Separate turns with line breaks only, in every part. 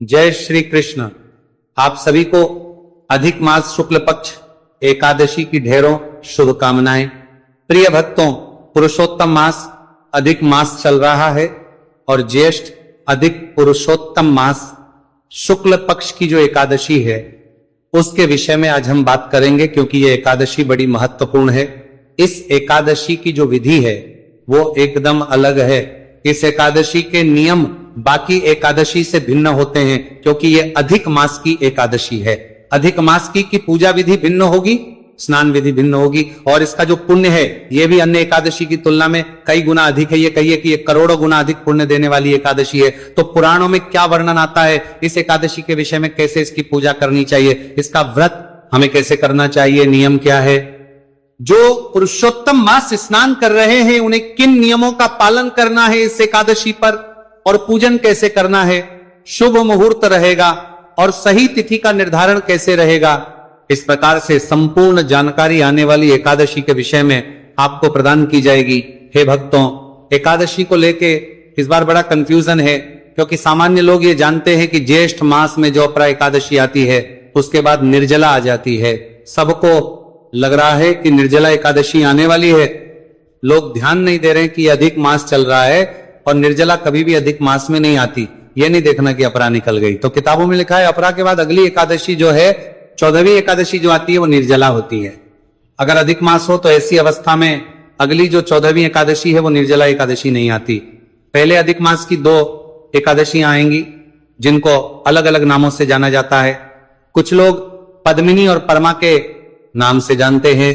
जय श्री कृष्ण। आप सभी को अधिक मास शुक्ल पक्ष एकादशी की ढेरों शुभकामनाएं। प्रिय भक्तों, पुरुषोत्तम मास अधिक मास चल रहा है और ज्येष्ठ अधिक पुरुषोत्तम मास शुक्ल पक्ष की जो एकादशी है उसके विषय में आज हम बात करेंगे, क्योंकि ये एकादशी बड़ी महत्वपूर्ण है। इस एकादशी की जो विधि है वो एकदम अलग है। इस एकादशी के नियम बाकी एकादशी से भिन्न होते हैं, क्योंकि ये अधिक मास की एकादशी है। अधिक मास की पूजा विधि भिन्न होगी, स्नान विधि भिन्न होगी, और इसका जो पुण्य है ये भी अन्य एकादशी की तुलना में कई गुना अधिक है। ये कहिए कि ये करोड़ों गुना अधिक पुण्य देने वाली एकादशी है। तो पुराणों में क्या वर्णन आता है इस एकादशी के विषय में, कैसे इसकी पूजा करनी चाहिए, इसका व्रत हमें कैसे करना चाहिए, नियम क्या है। जो पुरुषोत्तम मास स्नान कर रहे हैं उन्हें किन नियमों का पालन करना है इस एकादशी पर, और पूजन कैसे करना है, शुभ मुहूर्त रहेगा और सही तिथि का निर्धारण कैसे रहेगा, इस प्रकार से संपूर्ण जानकारी आने वाली एकादशी के विषय में आपको प्रदान की जाएगी। हे भक्तों, एकादशी को लेके इस बार बड़ा कंफ्यूजन है, क्योंकि सामान्य लोग ये जानते हैं कि ज्येष्ठ मास में जो अपरा एकादशी आती है उसके बाद निर्जला आ जाती है। सबको लग रहा है कि निर्जला एकादशी आने वाली है। लोग ध्यान नहीं दे रहे कि अधिक मास चल रहा है और निर्जला कभी भी अधिक मास में नहीं आती। ये नहीं देखना कि अपरा निकल गई। तो किताबों में लिखा है अपरा के बाद अगली एकादशी जो है 14वीं एकादशी जो आती है वो निर्जला होती है। अगर अधिक मास हो तो ऐसी अवस्था में अगली जो 14वीं एकादशी है वो निर्जला एकादशी नहीं आती। पहले अधिक मास की 2 एकादशियां आएंगी जिनको अलग अलग नामों से जाना जाता है। कुछ लोग पद्मिनी और परमा के नाम से जानते हैं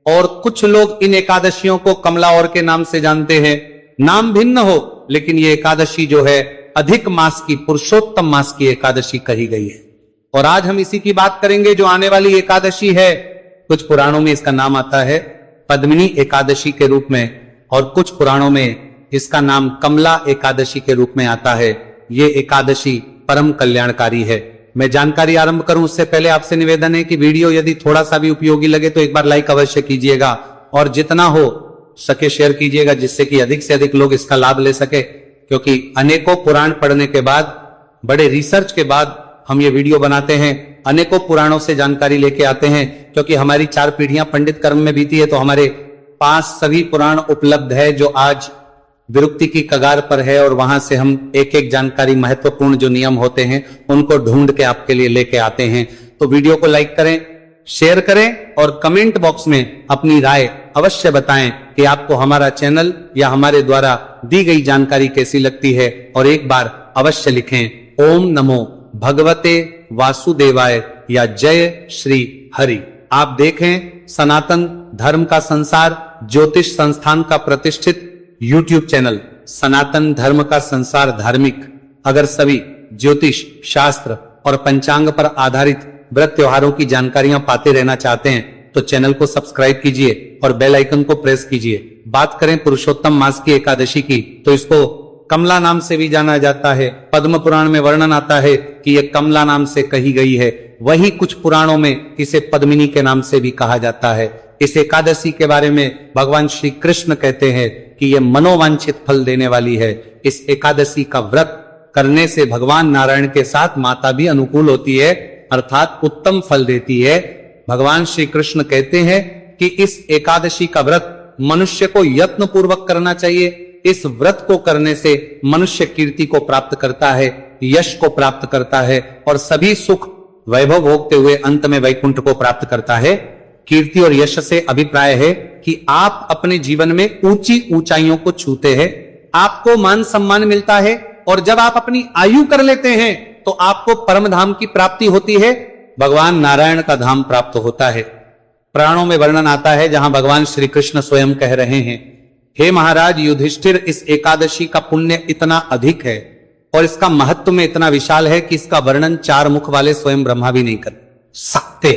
और कुछ लोग इन एकादशियों को कमला और के नाम से जानते हैं। नाम भिन्न हो, लेकिन ये एकादशी जो है अधिक मास की, पुरुषोत्तम मास की एकादशी कही गई है। और आज हम इसी की बात करेंगे जो आने वाली एकादशी है। कुछ पुराणों में इसका नाम आता है पद्मिनी एकादशी के रूप में, और कुछ पुराणों में इसका नाम कमला एकादशी के रूप में आता है। ये एकादशी परम कल्याणकारी है। मैं जानकारी आरंभ करूं उससे पहले आपसे निवेदन है कि वीडियो यदि थोड़ा सा भी उपयोगी लगे तो एक बार लाइक अवश्य कीजिएगा, और जितना हो सके शेयर कीजिएगा, जिससे कि अधिक से अधिक लोग इसका लाभ ले सके। क्योंकि अनेकों पुराण पढ़ने के बाद, बड़े रिसर्च के बाद हम ये वीडियो बनाते हैं, अनेकों पुराणों से जानकारी लेके आते हैं। क्योंकि हमारी 4 पीढ़ियां पंडित कर्म में बीती है, तो हमारे पास सभी पुराण उपलब्ध है जो आज विरुक्ति की कगार पर है, और वहां से हम एक एक जानकारी, महत्वपूर्ण जो नियम होते हैं उनको ढूंढ के आपके लिए लेके आते हैं। तो वीडियो को लाइक करें, शेयर करें और कमेंट बॉक्स में अपनी राय अवश्य बताएं कि आपको हमारा चैनल या हमारे द्वारा दी गई जानकारी कैसी लगती है, और एक बार अवश्य लिखें ओम नमो भगवते वासुदेवाय या जय श्री हरि। आप देखें सनातन धर्म का संसार ज्योतिष संस्थान का प्रतिष्ठित YouTube चैनल सनातन धर्म का संसार धार्मिक। अगर सभी ज्योतिष शास्त्र और पंचांग पर आधारित व्रत त्योहारों की जानकारियां पाते रहना चाहते हैं तो चैनल को सब्सक्राइब कीजिए और बेल आइकन को प्रेस कीजिए। बात करें पुरुषोत्तम मास की एकादशी की, तो इसको कमला नाम से भी जाना जाता है। पद्म पुराण में वर्णन आता है कि यह कमला नाम से कही गई है। वही कुछ पुराणों में इसे पद्मिनी के नाम से भी कहा जाता है। इस एकादशी के बारे में भगवान श्री कृष्ण कहते हैं कि यह मनोवांछित फल देने वाली है। इस एकादशी का व्रत करने से भगवान नारायण के साथ माता भी अनुकूल होती है, अर्थात उत्तम फल देती है। भगवान श्री कृष्ण कहते हैं कि इस एकादशी का व्रत मनुष्य को यत्न पूर्वक करना चाहिए। इस व्रत को करने से मनुष्य कीर्ति को प्राप्त करता है, यश को प्राप्त करता है, और सभी सुख वैभव भोगते हुए अंत में वैकुंठ को प्राप्त करता है। कीर्ति और यश से अभिप्राय है कि आप अपने जीवन में ऊंची ऊंचाइयों को छूते हैं, आपको मान सम्मान मिलता है, और जब आप अपनी आयु कर लेते हैं तो आपको परम धाम की प्राप्ति होती है, भगवान नारायण का धाम प्राप्त होता है। पुराणों में वर्णन आता है जहां भगवान श्री कृष्ण स्वयं कह रहे हैं, हे महाराज युधिष्ठिर, इस एकादशी का पुण्य इतना अधिक है और इसका महत्व में इतना विशाल है कि इसका वर्णन 4 मुख वाले स्वयं ब्रह्मा भी नहीं कर सकते।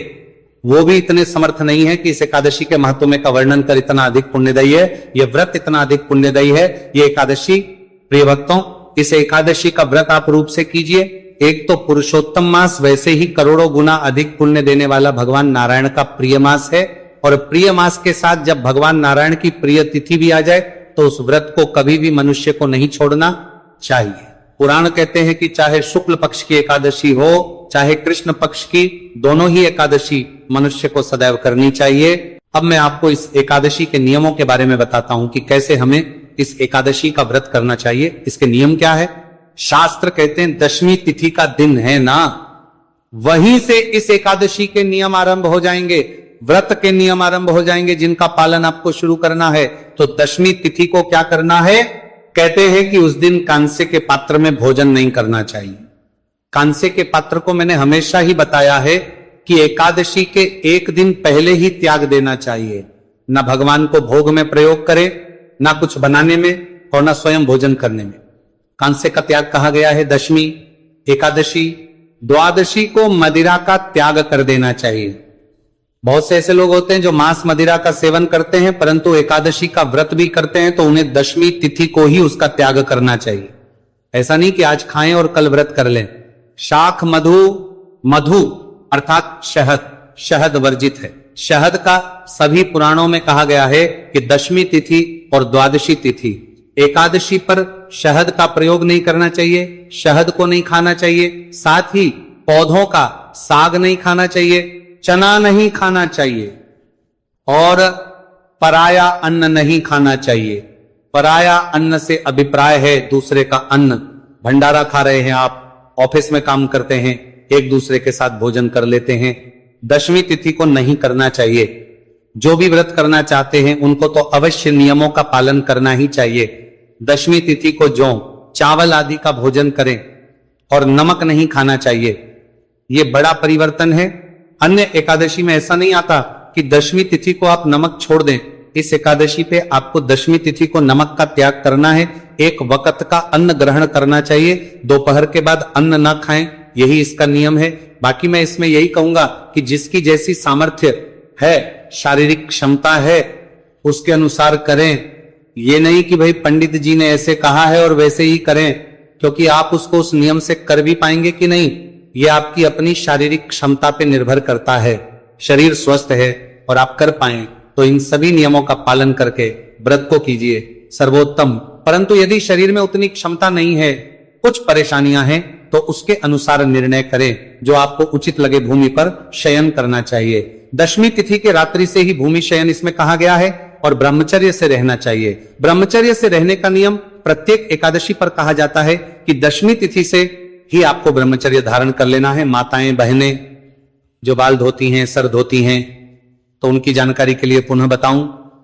वो भी इतने समर्थ नहीं है कि इस एकादशी के महत्व में का वर्णन कर इतना अधिक पुण्यदायी है। यह व्रत इतना अधिक पुण्यदायी है। ये एकादशी, प्रिय भक्तों, इस एकादशी का व्रत आप रूप से कीजिए। एक तो पुरुषोत्तम मास, वैसे ही करोड़ों गुना अधिक पुण्य देने वाला भगवान नारायण का प्रिय मास है, और प्रिय मास के साथ जब भगवान नारायण की प्रिय तिथि भी आ जाए तो उस व्रत को कभी भी मनुष्य को नहीं छोड़ना चाहिए। पुराण कहते हैं कि चाहे शुक्ल पक्ष की एकादशी हो चाहे कृष्ण पक्ष की, दोनों ही एकादशी मनुष्य को सदैव करनी चाहिए। अब मैं आपको इस एकादशी के नियमों के बारे में बताता हूं कि कैसे हमें इस एकादशी का व्रत करना चाहिए। इसके नियम क्या है? शास्त्र कहते हैं दशमी तिथि का दिन है ना, वहीं से इस एकादशी के नियम आरंभ हो जाएंगे, व्रत के नियम आरंभ हो जाएंगे जिनका पालन आपको शुरू करना है। तो दशमी तिथि को क्या करना है? कहते हैं कि उस दिन कांसे के पात्र में भोजन नहीं करना चाहिए। कांसे के पात्र को मैंने हमेशा ही बताया है कि एकादशी के एक दिन पहले ही त्याग देना चाहिए। ना भगवान को भोग में प्रयोग करे, ना कुछ बनाने में और ना स्वयं भोजन करने में। कांसे का त्याग कहा गया है दशमी, एकादशी, द्वादशी को मदिरा का त्याग कर देना चाहिए। बहुत से ऐसे लोग होते हैं जो मांस मदिरा का सेवन करते हैं परंतु एकादशी का व्रत भी करते हैं, तो उन्हें दशमी तिथि को ही उसका त्याग करना चाहिए। ऐसा नहीं कि आज खाएं और कल व्रत कर लें। शाख मधु अर्थात शहद वर्जित है। शहद का सभी पुराणों में कहा गया है कि दशमी तिथि और द्वादशी तिथि, एकादशी पर शहद का प्रयोग नहीं करना चाहिए, शहद को नहीं खाना चाहिए। साथ ही पौधों का साग नहीं खाना चाहिए, चना नहीं खाना चाहिए और पराया अन्न नहीं खाना चाहिए। पराया अन्न से अभिप्राय है दूसरे का अन्न। भंडारा खा रहे हैं आप, ऑफिस में काम करते हैं, एक दूसरे के साथ भोजन कर लेते हैं। दशमी तिथि को नहीं करना चाहिए। जो भी व्रत करना चाहते हैं उनको तो अवश्य नियमों का पालन करना ही चाहिए। दशमी तिथि को जौ चावल आदि का भोजन करें और नमक नहीं खाना चाहिए। ये बड़ा परिवर्तन है। अन्य एकादशी में ऐसा नहीं आता कि दशमी तिथि को आप नमक छोड़ दें। इस एकादशी पे आपको दशमी तिथि को नमक का त्याग करना है। एक वक्त का अन्न ग्रहण करना चाहिए, दोपहर के बाद अन्न ना खाएं, यही इसका नियम है। बाकी मैं इसमें यही कहूंगा कि जिसकी जैसी सामर्थ्य है, शारीरिक क्षमता है, उसके अनुसार करें। ये नहीं कि भाई पंडित जी ने ऐसे कहा है और वैसे ही करें, क्योंकि आप उसको उस नियम से कर भी पाएंगे कि नहीं, ये आपकी अपनी शारीरिक क्षमता पे निर्भर करता है। शरीर स्वस्थ है और आप कर पाए तो इन सभी नियमों का पालन करके व्रत को कीजिए, सर्वोत्तम। परंतु यदि शरीर में उतनी क्षमता नहीं है, कुछ परेशानियां हैं, तो उसके अनुसार निर्णय करें। जो आपको उचित लगे भूमि पर शयन करना चाहिए। दशमी तिथि के रात्रि से ही भूमि शयन इसमें कहा गया है और ब्रह्मचर्य से रहना चाहिए। ब्रह्मचर्य से रहने का नियम प्रत्येक एकादशी पर कहा जाता है कि दशमी तिथि से ही आपको ब्रह्मचर्य धारण कर लेना है। माताएं बहनें जो बाल धोती हैं, सर धोती हैं, तो उनकी जानकारी के लिए पुनः बताऊं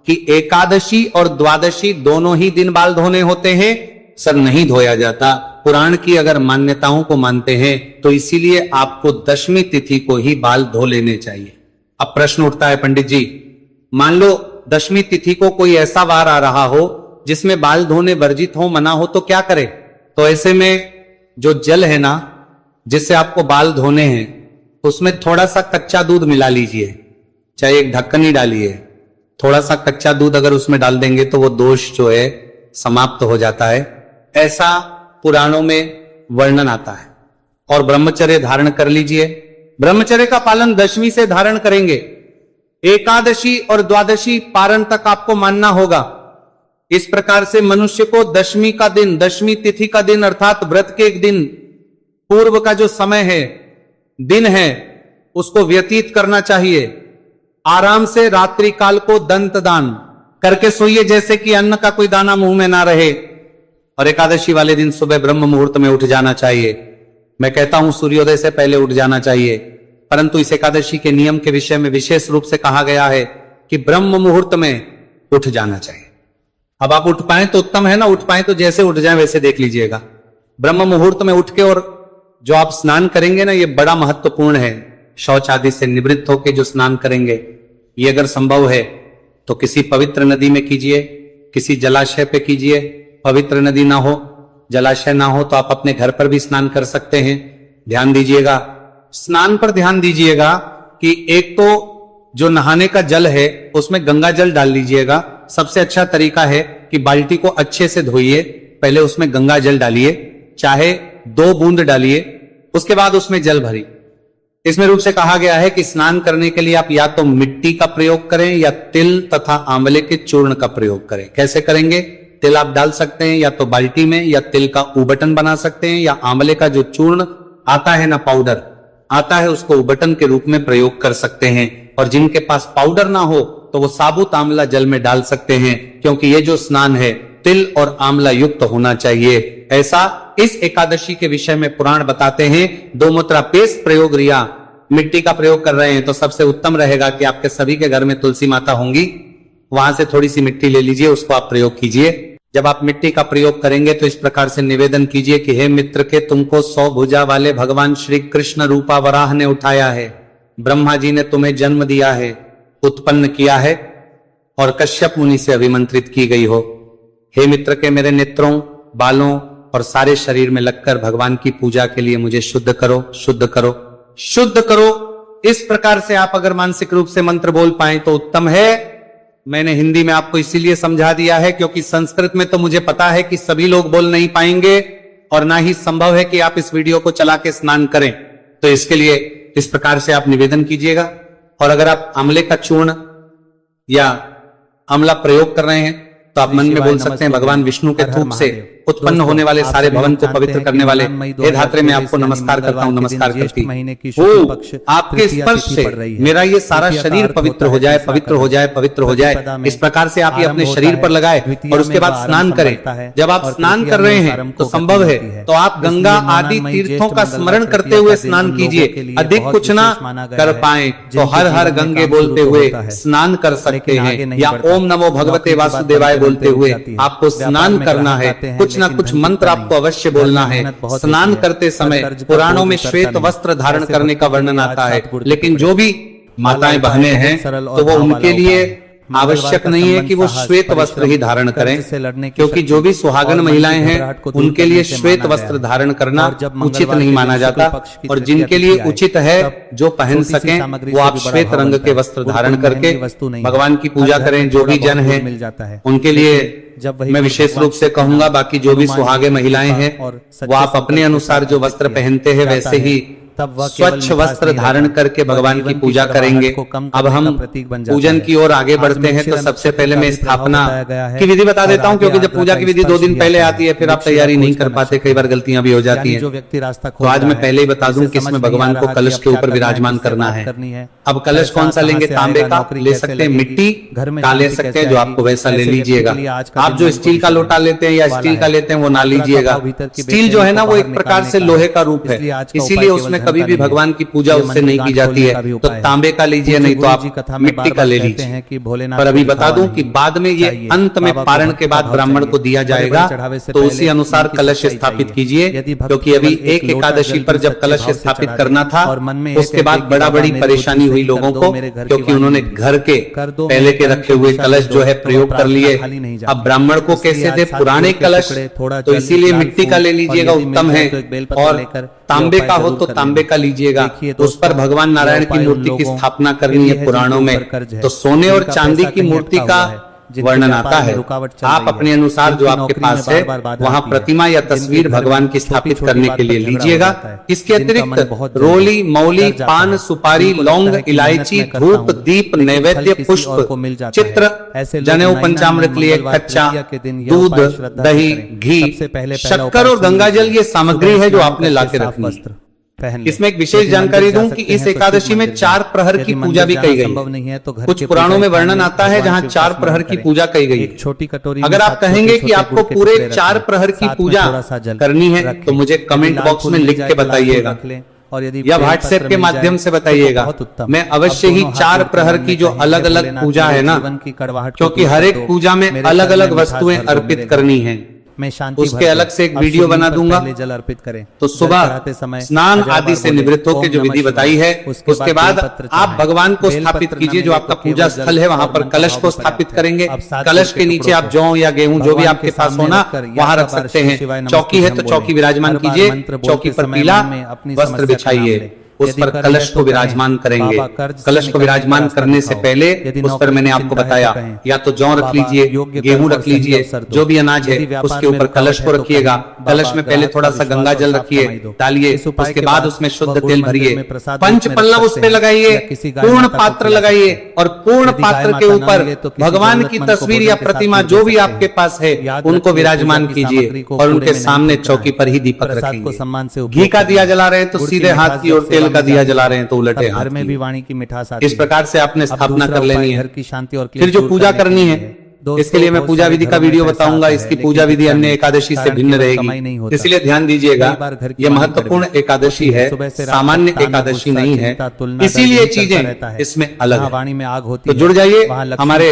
कि एकादशी और द्वादशी दोनों ही दिन बाल धोने होते हैं, सर नहीं धोया जाता। पुराण की अगर मान्यताओं को मानते हैं तो इसीलिए आपको दशमी तिथि को ही बाल धो लेने चाहिए। अब प्रश्न उठता है, पंडित जी मान लो दशमी तिथि को कोई ऐसा वार आ रहा हो जिसमें बाल धोने वर्जित हो, मना हो, तो क्या करें? तो ऐसे में जो जल है ना जिससे आपको बाल धोने हैं, उसमें थोड़ा सा कच्चा दूध मिला लीजिए, चाहे एक ढक्कन ही डालिए। थोड़ा सा कच्चा दूध अगर उसमें डाल देंगे तो वो दोष जो है समाप्त हो जाता है, ऐसा पुराणों में वर्णन आता है। और ब्रह्मचर्य धारण कर लीजिए। ब्रह्मचर्य का पालन दशमी से धारण करेंगे। एकादशी और द्वादशी पारण तक आपको मानना होगा। इस प्रकार से मनुष्य को दशमी का दिन, दशमी तिथि का दिन अर्थात व्रत के एक दिन पूर्व का जो समय है, दिन है, उसको व्यतीत करना चाहिए। आराम से रात्रि काल को दंत दान करके सोइए, जैसे कि अन्न का कोई दाना मुंह में ना रहे। और एकादशी वाले दिन सुबह ब्रह्म मुहूर्त में उठ जाना चाहिए। मैं कहता हूं सूर्योदय से पहले उठ जाना चाहिए, परंतु इस एकादशी के नियम के विषय में विशेष रूप से कहा गया है कि ब्रह्म मुहूर्त में उठ जाना चाहिए। अब आप उठ पाए तो उत्तम है ना, उठ पाए तो जैसे उठ जाए वैसे देख लीजिएगा। ब्रह्म मुहूर्त में उठ के और जो आप स्नान करेंगे ना, ये बड़ा महत्वपूर्ण है। शौच आदि से निवृत्त होकर जो स्नान करेंगे, ये अगर संभव है तो किसी पवित्र नदी में कीजिए, किसी जलाशय पे कीजिए। पवित्र नदी ना हो, जलाशय ना हो तो आप अपने घर पर भी स्नान कर सकते हैं। ध्यान दीजिएगा, स्नान पर ध्यान दीजिएगा कि एक तो जो नहाने का जल है उसमें गंगा जल डाल लीजिएगा। सबसे अच्छा तरीका है कि बाल्टी को अच्छे से धोइए, पहले उसमें गंगा जल डालिए, चाहे 2 बूंद डालिए, उसके बाद उसमें जल भरी। इसमें रूप से कहा गया है कि स्नान करने के लिए आप या तो मिट्टी का प्रयोग करें या तिल तथा आंवले के चूर्ण का प्रयोग करें। कैसे करेंगे? तिल आप डाल सकते हैं या तो बाल्टी में, या तिल का उबटन बना सकते हैं, या आंवले का जो चूर्ण आता है ना, पाउडर आता है, उसको उबटन के रूप में प्रयोग कर सकते हैं। और जिनके पास पाउडर ना हो तो वो साबुत आंवला जल में डाल सकते हैं, क्योंकि ये जो स्नान है तिल और आंवला युक्त होना चाहिए। ऐसा इस एकादशी के विषय में पुराण बताते हैं। दो मुद्रा पेस्ट प्रयोग रिया, मिट्टी का प्रयोग कर रहे हैं तो सबसे उत्तम रहेगा कि आपके सभी के घर में तुलसी माता होंगी, वहां से थोड़ी सी मिट्टी ले लीजिए, उसको आप प्रयोग कीजिए। जब आप मिट्टी का प्रयोग करेंगे तो इस प्रकार से निवेदन कीजिए कि हे मित्र के, तुमको 100 भुजा वाले भगवान श्री कृष्ण रूपा वराह ने उठाया है, ब्रह्मा जी ने तुम्हें जन्म दिया है, उत्पन्न किया है और कश्यप मुनि से अभिमंत्रित की गई हो। हे मित्र के, मेरे नेत्रों, बालों और सारे शरीर में लगकर भगवान की पूजा के लिए मुझे शुद्ध करो, शुद्ध करो, शुद्ध करो। इस प्रकार से आप अगर मानसिक रूप से मंत्र बोल पाए तो उत्तम है। मैंने हिंदी में आपको इसीलिए समझा दिया है क्योंकि संस्कृत में तो मुझे पता है कि सभी लोग बोल नहीं पाएंगे और ना ही संभव है कि आप इस वीडियो को चला के स्नान करें। तो इसके लिए इस प्रकार से आप निवेदन कीजिएगा। और अगर आप आंवले का चूर्ण या आंवला प्रयोग कर रहे हैं तो आप मन में बोल सकते हैं, भगवान विष्णु के थूक से उत्पन्न होने वाले सारे भवन को पवित्र करने वाले हे धात्रे, मैं आपको नमस्कार करता हूं, नमस्कार करती हूं। आपके स्पर्श से मेरा ये सारा शरीर पवित्र हो जाए, पवित्र हो जाए, पवित्र हो जाए। इस प्रकार से आप ये अपने शरीर पर लगाए और उसके बाद स्नान करें। जब आप स्नान कर रहे हैं तो संभव है तो आप गंगा आदि तीर्थों का स्मरण करते हुए स्नान कीजिए। अधिक कुछ ना कर पाए तो हर हर गंगे बोलते हुए स्नान कर सकते हैं, या ओम नमो भगवते वासुदेवाय बोलते हुए आपको स्नान करना है। कुछ ना कुछ मंत्र आपको अवश्य बोलना है। स्नान करते समय पुराणों में श्वेत वस्त्र धारण करने का वर्णन आता है, लेकिन जो भी माताएं बहनें हैं तो वो उनके लिए आवश्यक नहीं है कि वो श्वेत वस्त्र ही धारण करें, क्योंकि जो भी सुहागन महिलाएं हैं उनके लिए श्वेत वस्त्र धारण करना उचित नहीं माना जाता। और जिनके लिए उचित है, जो पहन सकें, वो आप श्वेत रंग के वस्त्र धारण करके भगवान की पूजा करें। जो भी जन है उनके लिए मैं विशेष रूप से कहूंगा, बाकी जो भी सुहागे महिलाएं हैं वो आप अपने अनुसार जो वस्त्र पहनते हैं वैसे ही स्वच्छ वस्त्र धारण करके भगवान की पूजा करेंगे। अब हम पूजन की ओर आगे बढ़ते हैं तो सबसे पहले मैं स्थापना की विधि बता देता हूं, क्योंकि जब पूजा की विधि 2 दिन पहले आती है फिर आप तैयारी नहीं कर पाते, कई बार गलतियां भी हो जाती हैं। तो आज मैं पहले ही बता दूं कि इसमें भगवान को कलश के ऊपर विराजमान करना है। अब कलश कौन सा लेंगे? तांबे का ले सकते हैं, मिट्टी का ले सकते हैं, जो आपको वैसा ले लीजिएगा। आप जो स्टील का लोटा लेते हैं या स्टील का लेते हैं वो ना लीजिएगा। स्टील जो है ना वो एक प्रकार से लोहे का रूप है, इसीलिए उसमें कभी भी भगवान की पूजा उससे नहीं की जाती है। तो तांबे का लीजिए, नहीं तो आप मिट्टी का ले लीजिए। पर अभी बता दूं कि बाद में ये अंत में पारण के बाद ब्राह्मण को दिया जाएगा, तो उसी अनुसार कलश स्थापित कीजिए। क्योंकि अभी एक एकादशी पर जब कलश स्थापित करना था उसके बाद बड़ा बड़ी परेशानी हुई लोगों को, क्योंकि उन्होंने घर के पहले के रखे हुए कलश जो है प्रयोग कर लिए। अब ब्राह्मण को कैसे दे पुराने कलश, तो इसीलिए मिट्टी का ले लीजिएगा, उत्तम है। और तांबे का हो तो तांबे का लीजिएगा। तो उस पर भगवान नारायण की मूर्ति की स्थापना करनी है पुराणों में। तो सोने और चांदी की मूर्ति का वर्णन आता है। आप अपने अनुसार जो आपके पास है वहां प्रतिमा या तस्वीर भगवान की स्थापित करने के लिए लीजिएगा। इसके अतिरिक्त रोली, मौली, पान, सुपारी, लौंग, इलायची, धूप, दीप, नैवेद्य, पुष्प, चित्र, जनेऊ, पंचामृत लिए कच्चा दूध, दही, घी, शक्कर और गंगाजल, ये सामग्री है जो आपने लाके रखनी। इसमें एक विशेष जानकारी दूं कि इस एकादशी में 4 प्रहर की पूजा भी कही गई है। कुछ पुराणों में वर्णन आता है जहां 4 प्रहर की पूजा कही गई। छोटी कटोरी अगर आप कहेंगे कि आपको पूरे 4 प्रहर की पूजा करनी है तो मुझे कमेंट बॉक्स में लिख के बताइएगा, और या व्हाट्सएप के माध्यम से बताइएगा। मैं अवश्य ही 4 प्रहर की जो अलग अलग पूजा है ना, क्योंकि हर एक पूजा में अलग अलग वस्तुएं अर्पित करनी है, मैं शांति उसके अलग से एक वीडियो बना दूंगा। जल अर्पित करें तो सुबह स्नान आदि से निवृत्त होकर जो विधि बताई है उसके बाद आप भगवान को स्थापित कीजिए। जो आपका पूजा स्थल है वहां पर कलश को स्थापित करेंगे। कलश के नीचे आप जौ या गेहूं जो भी आपके पास होना वहां रख सकते हैं। चौकी है तो चौकी विराजमान कीजिए, चौकी पर पीला वस्त्र बिछाइए। उस पर कलश को विराजमान करेंगे। कलश को विराजमान करने से पहले उस पर मैंने आपको बताया, या तो जौ रख लीजिए, गेहूं रख लीजिए, जो भी अनाज है उसके ऊपर कलश को रखिएगा। कलश में पहले थोड़ा सा गंगा जल रखिए, डालिए, उसके बाद उसमें शुद्ध तेल भरिए, पंच पल्लव उस पे लगाइए, पूर्ण पात्र लगाइए और पूर्ण पात्र के ऊपर भगवान की तस्वीर या प्रतिमा जो भी आपके पास है उनको विराजमान कीजिए और उनके सामने चौकी पर ही दीपक रखेंगे। घी का दिया जला रहे हैं तो सीधे हाथ की और तेल का दिया जला रहे हैं तो उलटे हाथ
में भी वाणी की मिठास आती
इस प्रकार से आपने स्थापना कर लेनी है।
घर की शांति और
फिर जो पूजा करनी है इसके लिए मैं पूजा विधि का वीडियो बताऊंगा। इसकी पूजा विधि अन्य एकादशी से भिन्न रहेगी, इसलिए ध्यान दीजिएगा। यह महत्वपूर्ण एकादशी है, सामान्य एकादशी नहीं है, इसीलिए चीजें इसमें अलग है।
वाणी में आग होती
तो जुड़ जाइए हमारे।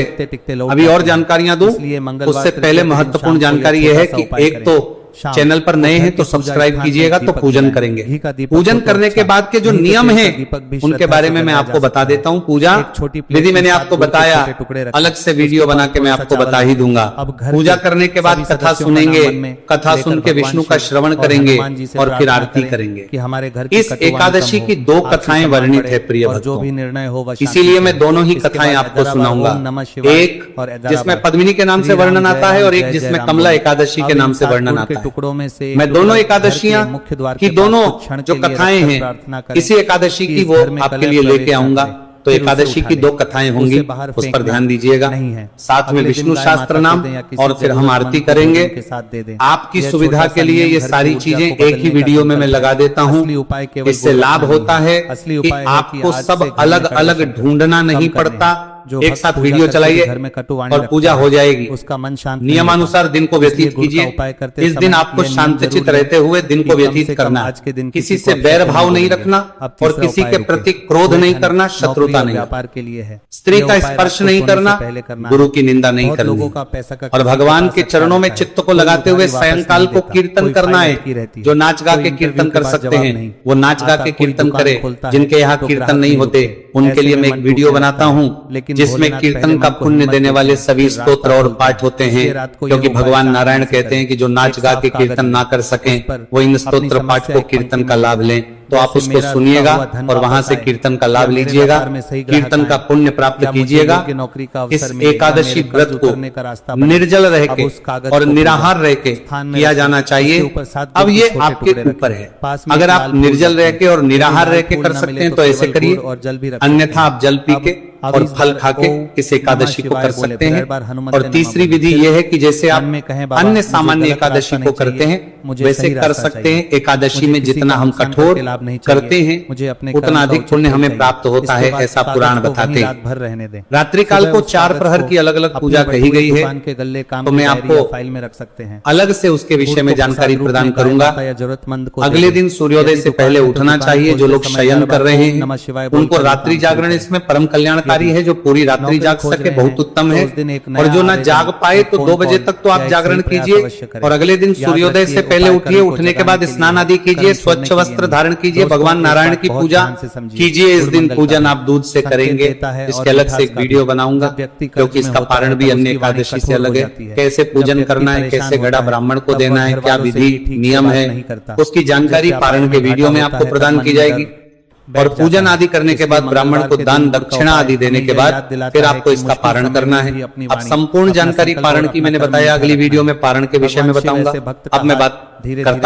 अभी और जानकारियां दूं, उससे पहले महत्वपूर्ण जानकारी यह है कि एक तो चैनल पर नए हैं तो सब्सक्राइब कीजिएगा, तो पूजन करेंगे। पूजन करने के बाद के जो नियम हैं उनके बारे में मैं आपको बता देता हूँ। पूजा विधि मैंने आपको बताया, अलग से वीडियो बना के मैं आपको बता ही दूंगा। पूजा करने के बाद कथा सुनेंगे, कथा सुन के विष्णु का श्रवण करेंगे और फिर आरती करेंगे।
कि हमारे घर
इस एकादशी की 2 कथाएं वर्णित है प्रिय भक्तों,
जो भी निर्णय हो
इसीलिए मैं दोनों ही कथाएं आपको सुनाऊंगा। एक जिसमें पद्मिनी के नाम से वर्णन आता है और एक जिसमें कमला एकादशी के नाम से वर्णन आता है।
टुकड़ों में से
मैं दोनों एकादशियां की दोनों जो कथाएं हैं इसी एकादशी की वो आपके लिए लेके आऊंगा। तो एकादशी की 2 कथाएं होंगी, उस पर ध्यान दीजिएगा। साथ में विष्णु शास्त्र नाम और फिर हम आरती करेंगे। आपकी सुविधा के लिए ये सारी चीजें एक ही वीडियो में मैं लगा देता हूँ। इससे लाभ होता है कि आपको सब अलग अलग ढूंढना नहीं पड़ता। एक साथ वीडियो चलाइए
घर में
और पूजा हो जाएगी।
उसका मन शांत,
नियमानुसार दिन को व्यतीत कीजिए। इस दिन आपको शांतचित रहते हुए दिन को व्यतीत करना है। किसी से बैर भाव नहीं रखना और किसी के प्रति क्रोध नहीं करना, शत्रुता नहीं।
व्यापार के लिए है।
स्त्री का स्पर्श नहीं करना, गुरु की निंदा नहीं करनी और भगवान के चरणों में चित्त को लगाते हुए सायंकाल को कीर्तन करना है। जो नाच गा के कीर्तन कर सकते हैं वो नाच गा के कीर्तन करे। जिनके यहाँ कीर्तन नहीं होते उनके लिए मैं एक वीडियो बनाता हूँ जिसमें कीर्तन का पुण्य देने वाले सभी स्तोत्र और पाठ होते हैं, क्योंकि भगवान नारायण कहते हैं कि जो नाच गा के कीर्तन ना कर सकें वो इन स्तोत्र पाठ को कीर्तन का लाभ लें। तो आप उसको सुनिएगा और वहां से कीर्तन का लाभ लीजिएगा, कीर्तन का पुण्य प्राप्त कीजिएगा। इस एकादशी व्रत को निर्जल रह के और निराहार रह के किया जाना चाहिए। अब ये आपके ऊपर है। अगर आप निर्जल रह के और निराहार रह के कर सकते हैं तो ऐसे करिए, अन्यथा आप जल पी के और फल खा के इस एकादशी को कर सकते हैं। और तीसरी विधि यह है कि जैसे आप अन्य सामान्य एकादशी को करते हैं वैसे कर सकते हैं। एकादशी में जितना हम कठोर करते हैं उतना अधिक पुण्य हमें प्राप्त होता है, ऐसा पुराण बताते हैं। रात्रि काल को 4 प्रहर की अलग अलग पूजा कही गई है, तो मैं आपको फाइल में रख सकते हैं, अलग से उसके विषय में जानकारी प्रदान करूंगा। अगले दिन सूर्योदय से पहले उठना चाहिए। जो लोग शयन कर रहे हैं उनको रात्रि जागरण इसमें परम कल्याणकारी है। जो पूरी रात्रि जाग सके बहुत उत्तम है, और जो ना जाग पाए तो 2 बजे तक तो आप जागरण कीजिए। और अगले दिन सूर्योदय से पहले उठिए, उठने के बाद स्नान आदि कीजिए, स्वच्छ वस्त्र धारण कीजिए, भगवान नारायण की पूजा कीजिए। इस दिन पूजन आप दूध से करेंगे। इसके अलग से एक वीडियो बनाऊंगा क्योंकि इसका पारण भी अन्य एकादशी से अलग है। कैसे पूजन करना है, कैसे घड़ा ब्राह्मण को देना है, क्या विधि नियम है, उसकी जानकारी पारण के वीडियो में आपको प्रदान की जाएगी। और पूजन आदि करने के बाद ब्राह्मण को दान दक्षिणा आदि देने के बाद फिर आपको इसका पारण करना है। अब संपूर्ण जानकारी पारण की मैंने बताया, अगली वीडियो में पारण के विषय में बताऊंगा। अब मैं बात करता